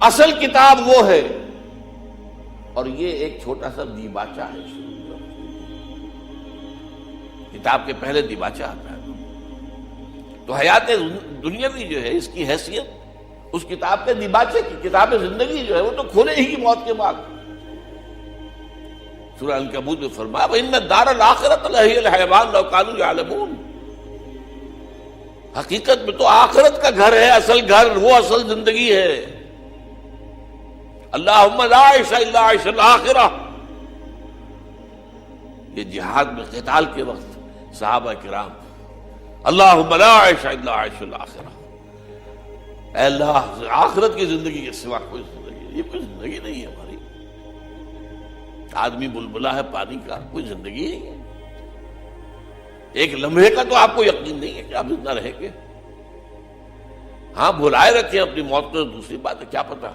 اصل کتاب وہ ہے، اور یہ ایک چھوٹا سا دیباچہ ہے. کتاب کے پہلے دیباچہ آتا ہے. تو حیات دنیاوی جو ہے اس کی حیثیت اس کتاب کے دیباچے کی، کتاب زندگی جو ہے وہ تو کھولے ہی موت کے بعد. سورہ عنکبوت میں فرمایا وَإِنَّ الدَّارَ الْآخِرَةَ لَهِيَ الْحَيَوَانُ لَوْ كَانُوا يَعْلَمُونَ. حقیقت میں تو آخرت کا گھر ہے، اصل گھر، وہ اصل زندگی ہے. اللہم لا عیش الا عیش الآخرہ. یہ جہاد میں قتال کے وقت صحابہ کرام اللہم لا عیش الا عیش الآخرہ، اے اللہ آخرت کی زندگی کے سوا کوئی زندگی، یہ کوئی زندگی نہیں ہے ہماری. آدمی بلبلا ہے پانی کا، کوئی زندگی نہیں ہے. ایک لمحے کا تو آپ کو یقین نہیں ہے کہ آپ زندہ رہیں گے. ہاں بھلائے رکھیں اپنی موت کو، دوسری بات ہے، کیا پتا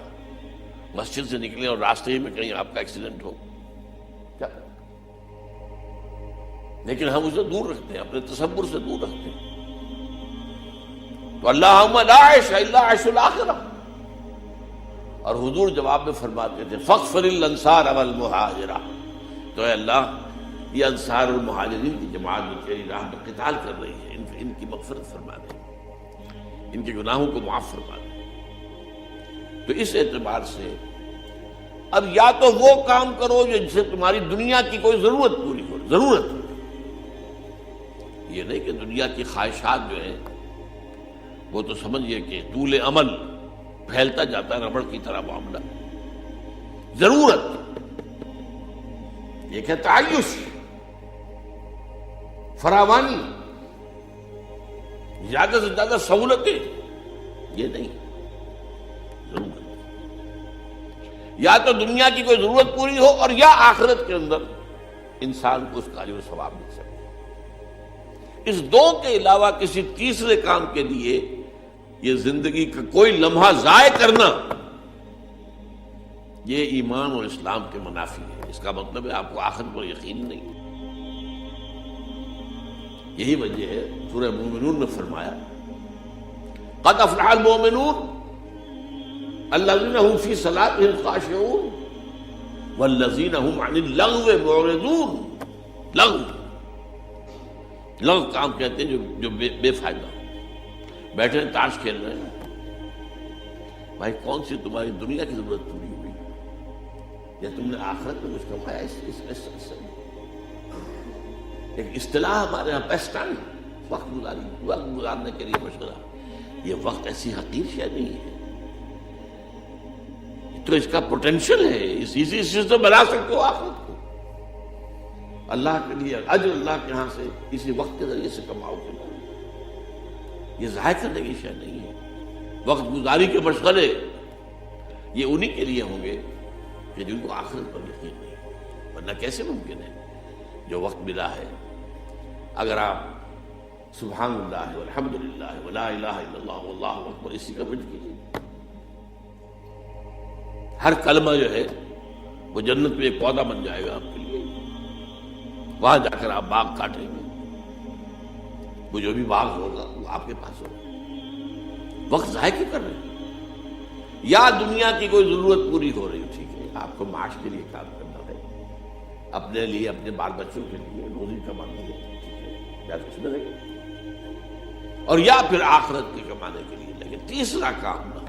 مسجد سے نکلیں اور راستے میں کہیں آپ کا ایکسیڈنٹ ہو، کیا پتا. لیکن ہم اسے دور رکھتے ہیں، اپنے تصور سے دور رکھتے ہیں. تو اللہم لا عیش الا عیش الآخرہ. اور حضور جواب میں فرماتے تھے فاغفر الانصار والمہاجرہ. تو اے اللہ یہ انصار اور مہاجرین کی جماعت جو تیری راہ میں قتال کر رہی ہے، ان کی مغفرت فرما دے، ان کے گناہوں کو معاف فرما دے. تو اس اعتبار سے اب یا تو وہ کام کرو جن سے تمہاری دنیا کی کوئی ضرورت پوری ہو، ضرورت، یہ نہیں کہ دنیا کی خواہشات جو ہیں وہ تو سمجھئے کہ طول عمل پھیلتا جاتا ہے ربڑ کی طرح معاملہ. ضرورت ایک ہے، تعیش، فراوانی، زیادہ سے زیادہ سہولتیں، یہ نہیں. ضرورت یا تو دنیا کی کوئی ضرورت پوری ہو، اور یا آخرت کے اندر انسان کو اس کا اجر و ثواب مل سکے. اس دو کے علاوہ کسی تیسرے کام کے لیے یہ زندگی کا کوئی لمحہ ضائع کرنا یہ ایمان اور اسلام کے منافی ہے. اس کا مطلب ہے آپ کو آخرت پر یقین نہیں. یہی وجہ ہے سورہ مومنون میں فرمایا قد افلح المؤمنون الذین هم فی صلاتهم خاشعون والذین هم عن اللغو معرضون. لغو کام کہتے ہیں جو بے فائدہ. بیٹھے تاش کھیل رہے ہیں، بھائی کون سی تمہاری دنیا کی ضرورت پوری ہوئی یا تم نے آخرت میں کچھ کمایا؟ اس ایک اصطلاح ہمارے یہاں پیس ٹائم، وقت گزارنے کے لیے مشغلہ. یہ وقت ایسی حقیر شے نہیں ہے، تو اس کا پوٹینشل ہے، اسی سے تو بنا سکتے ہو آخرت کو. اللہ کے لیے اجر اللہ کے ہاں سے اسی وقت کے ذریعے سے کماؤ گے. یہ ضائع کرنے کی شے نہیں ہے. وقت گزاری کے مشغلے یہ انہی کے لیے ہوں گے کہ جن کو آخرت پر یقین نہیں. ورنہ کیسے ممکن ہے جو وقت ملا ہے اگر آپ سبحان اللہ والحمدللہ ولا الہ الا اللہ واللہ اکبر اسی کا ورد کیجیے. ہر کلمہ جو ہے وہ جنت میں ایک پودا بن جائے گا آپ کے لیے. وہاں جا کر آپ باغ کاٹیں گے، وہ جو بھی باغ ہوگا وہ آپ کے پاس ہوگا. وقت ضائع کیوں کر رہے ہیں؟ یا دنیا کی کوئی ضرورت پوری ہو رہی، ٹھیک ہے، آپ کو معاش کے لیے کام کرنا ہے، اپنے لیے اپنے بال بچوں کے لیے روزی کمانے کے لیے، ٹھیک ہے، یا کچھ میں لگے، اور یا پھر آخرت کے کمانے کے لیے لگے. تیسرا کام نہ.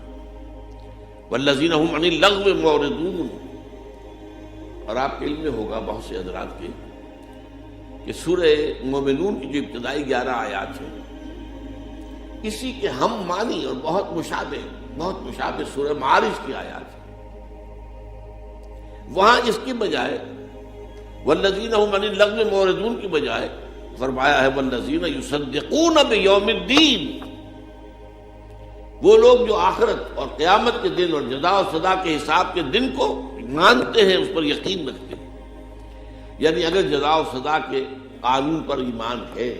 والذین هم عن اللغو معرضون. اور آپ کے علم میں ہوگا بہت سے حضرات کے کہ سورہ مومنون کی جو ابتدائی 11 آیات ہیں اسی کے ہم معنی اور بہت مشابہ سورہ معارج کی آیات ہیں. وہاں اس کی بجائے والذین هم عن اللغو معرضون کی بجائے فرمایا ہے والذین یصدقون بیوم الدین. وہ لوگ جو آخرت اور قیامت کے دن اور جزا و سزا کے حساب کے دن کو مانتے ہیں، اس پر یقین رکھتے ہیں. یعنی اگر جزا و سزا کے قانون پر ایمان ہے،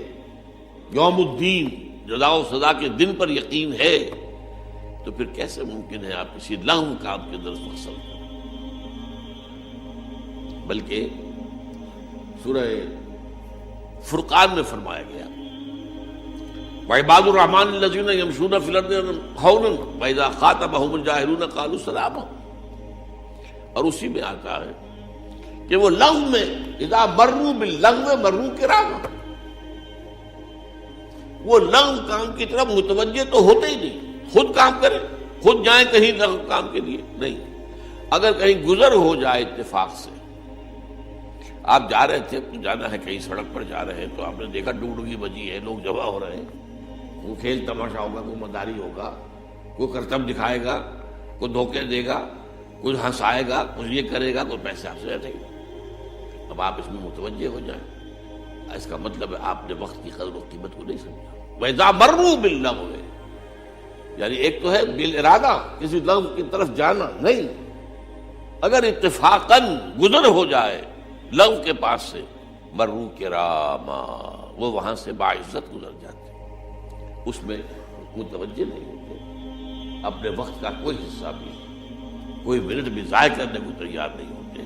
یوم الدین جزا و سزا کے دن پر یقین ہے، تو پھر کیسے ممکن ہے آپ کسی لغو کام کے اندر مقصد کریں؟ بلکہ سورہ فرقان میں فرمایا گیا وعباد الرحمن الذین یمشون فی الارض ہونا واذا خاطبهم الجاہلون قالوا سلاما. اور اسی میں آتا ہے کہ وہ لغو میں اذا مروا باللغو مروا کراما، وہ لغو کام کی طرف متوجہ تو ہوتے ہی نہیں، خود کام کریں، خود جائیں کہیں لغو کام کے لیے نہیں. اگر کہیں گزر ہو جائے اتفاق سے، آپ جا رہے تھے، جانا ہے کہیں سڑک پر جا رہے ہیں تو آپ نے دیکھا ڈگڈگی بجی ہے، لوگ جمع ہو رہے ہیں، کوئی کھیل تماشا ہوگا، کوئی مداری ہوگا، کوئی کرتب دکھائے گا، کوئی دھوکے دے گا، کوئی ہنسائے گا، کچھ یہ کرے گا، کوئی پیسے آپ سے لے گا. اب آپ اس میں متوجہ ہو جائیں، اس کا مطلب ہے آپ نے وقت کی قدر و قیمت کو نہیں سمجھا. وَإِذَا مَرُّوا بِاللَّغْوِ، یعنی ایک تو ہے بالارادہ کسی لغو کی طرف جانا نہیں، اگر اتفاقاً گزر ہو جائے لغو کے پاس سے مروا کراما، وہ وہاں سے باعزت گزر جاتے، اس میں متوجہ نہیں ہوتے، اپنے وقت کا کوئی حصہ بھی، کوئی منٹ بھی ضائع کرنے کو تیار نہیں ہوتے.